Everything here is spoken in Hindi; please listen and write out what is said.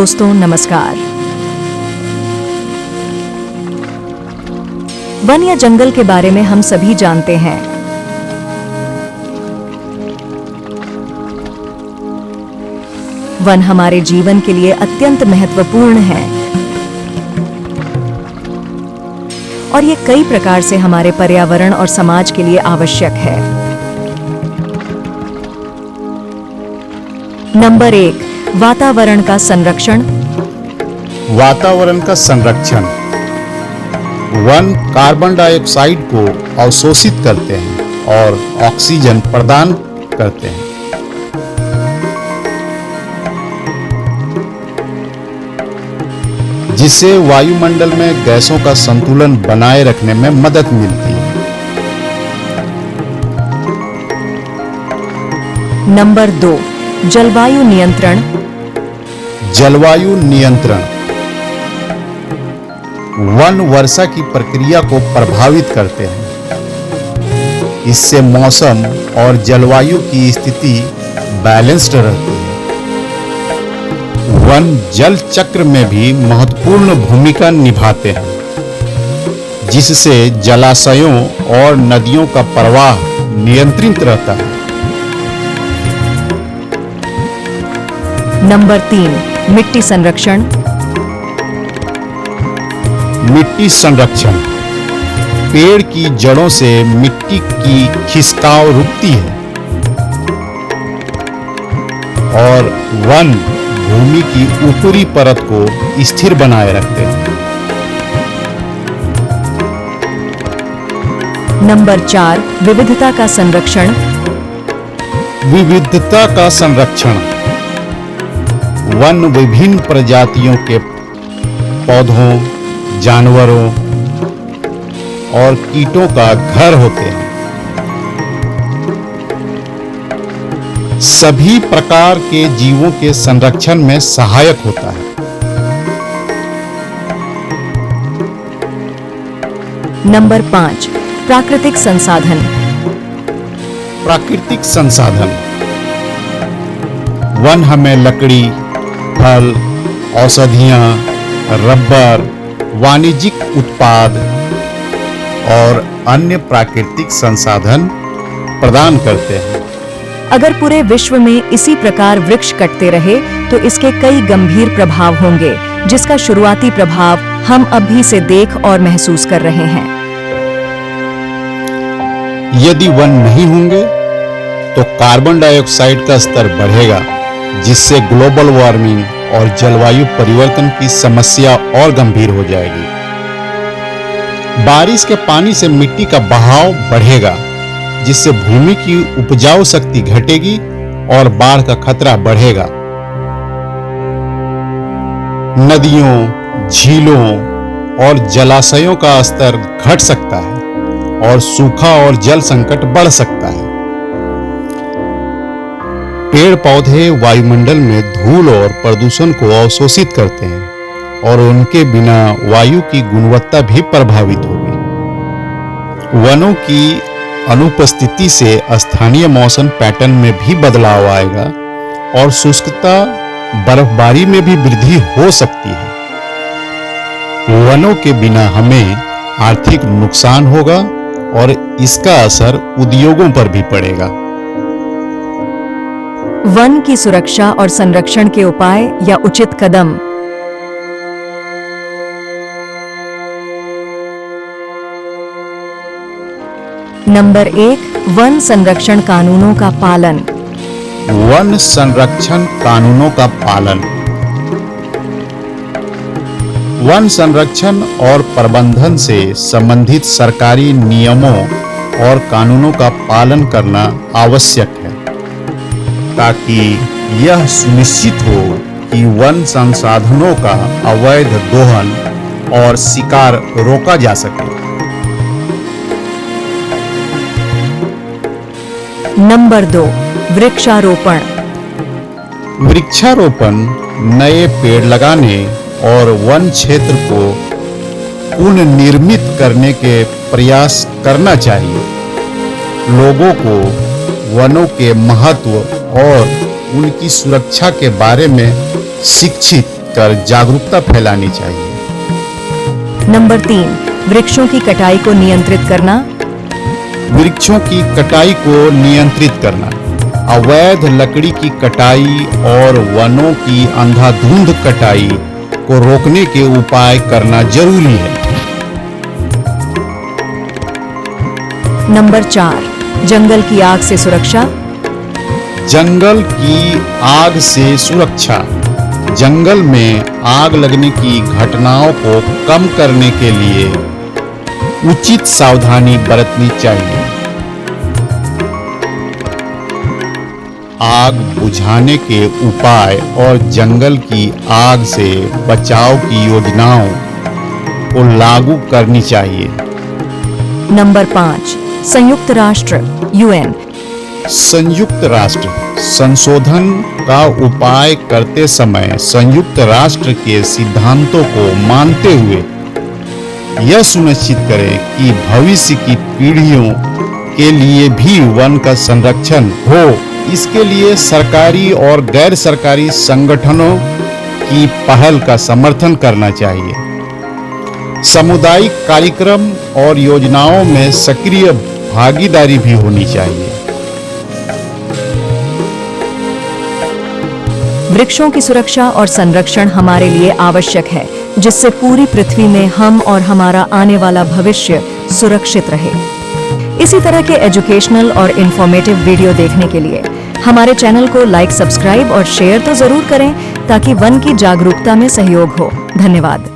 दोस्तों नमस्कार। वन या जंगल के बारे में हम सभी जानते हैं। वन हमारे जीवन के लिए अत्यंत महत्वपूर्ण है और ये कई प्रकार से हमारे पर्यावरण और समाज के लिए आवश्यक है। नंबर 1, वातावरण का संरक्षण। वातावरण का संरक्षण। वन कार्बन डाइऑक्साइड को अवशोषित करते हैं और ऑक्सीजन प्रदान करते हैं। जिससे वायुमंडल में गैसों का संतुलन बनाए रखने में मदद मिलती है। नंबर 2, जलवायु नियंत्रण। जलवायु नियंत्रण। वन वर्षा की प्रक्रिया को प्रभावित करते हैं। इससे मौसम और जलवायु की स्थिति बैलेंस्ड रहती है। वन जल चक्र में भी महत्वपूर्ण भूमिका निभाते हैं, जिससे जलाशयों और नदियों का प्रवाह नियंत्रित रहता है। नंबर 3, मिट्टी संरक्षण। मिट्टी संरक्षण। पेड़ की जड़ों से मिट्टी की खिसकाव रुकती है और वन भूमि की ऊपरी परत को स्थिर बनाए रखते हैं। नंबर 4, विविधता का संरक्षण। विविधता का संरक्षण। वन विभिन्न प्रजातियों के पौधों, जानवरों और कीटों का घर होते हैं। सभी प्रकार के जीवों के संरक्षण में सहायक होता है। नंबर 5, प्राकृतिक संसाधन। प्राकृतिक संसाधन। वन हमें लकड़ी, फल, औषधियां, रबर, वाणिज्यिक उत्पाद और अन्य प्राकृतिक संसाधन प्रदान करते हैं। अगर पूरे विश्व में इसी प्रकार वृक्ष कटते रहे तो इसके कई गंभीर प्रभाव होंगे, जिसका शुरुआती प्रभाव हम अभी से देख और महसूस कर रहे हैं। यदि वन नहीं होंगे तो कार्बन डाइऑक्साइड का स्तर बढ़ेगा, जिससे ग्लोबल वार्मिंग और जलवायु परिवर्तन की समस्या और गंभीर हो जाएगी। बारिश के पानी से मिट्टी का बहाव बढ़ेगा, जिससे भूमि की उपजाऊ शक्ति घटेगी और बाढ़ का खतरा बढ़ेगा। नदियों, झीलों और जलाशयों का स्तर घट सकता है और सूखा और जल संकट बढ़ सकता है। पेड़ पौधे वायुमंडल में धूल और प्रदूषण को अवशोषित करते हैं और उनके बिना वायु की गुणवत्ता भी प्रभावित होगी। वनों की अनुपस्थिति से स्थानीय मौसम पैटर्न में भी बदलाव आएगा और शुष्कता, बर्फबारी में भी वृद्धि हो सकती है। वनों के बिना हमें आर्थिक नुकसान होगा और इसका असर उद्योगों पर भी पड़ेगा। वन की सुरक्षा और संरक्षण के उपाय या उचित कदम। नंबर 1, वन संरक्षण कानूनों का पालन। वन संरक्षण कानूनों का पालन। वन संरक्षण और प्रबंधन से संबंधित सरकारी नियमों और कानूनों का पालन करना आवश्यक है, ताकि यह सुनिश्चित हो कि वन संसाधनों का अवैध दोहन और शिकार रोका जा सके। नंबर 2, वृक्षारोपण। वृक्षारोपण नए पेड़ लगाने और वन क्षेत्र को पुनर्निर्मित करने के प्रयास करना चाहिए। लोगों को वनों के महत्व और उनकी सुरक्षा के बारे में शिक्षित कर जागरूकता फैलानी चाहिए। नंबर 3, वृक्षों की कटाई को नियंत्रित करना। वृक्षों की कटाई को नियंत्रित करना, अवैध लकड़ी की कटाई और वनों की अंधाधुंध कटाई को रोकने के उपाय करना जरूरी है। नंबर 4, जंगल की आग से सुरक्षा। जंगल की आग से सुरक्षा, जंगल में आग लगने की घटनाओं को कम करने के लिए उचित सावधानी बरतनी चाहिए। आग बुझाने के उपाय और जंगल की आग से बचाव की योजनाओं को लागू करनी चाहिए। नंबर 5, संयुक्त राष्ट्र यूएन। संयुक्त राष्ट्र संशोधन का उपाय करते समय संयुक्त राष्ट्र के सिद्धांतों को मानते हुए यह सुनिश्चित करें कि भविष्य की पीढ़ियों के लिए भी वन का संरक्षण हो। इसके लिए सरकारी और गैर सरकारी संगठनों की पहल का समर्थन करना चाहिए। सामुदायिक कार्यक्रम और योजनाओं में सक्रिय भागीदारी भी होनी चाहिए। वृक्षों की सुरक्षा और संरक्षण हमारे लिए आवश्यक है, जिससे पूरी पृथ्वी में हम और हमारा आने वाला भविष्य सुरक्षित रहे। इसी तरह के एजुकेशनल और इंफॉर्मेटिव वीडियो देखने के लिए हमारे चैनल को लाइक, सब्सक्राइब और शेयर तो जरूर करें, ताकि वन की जागरूकता में सहयोग हो। धन्यवाद।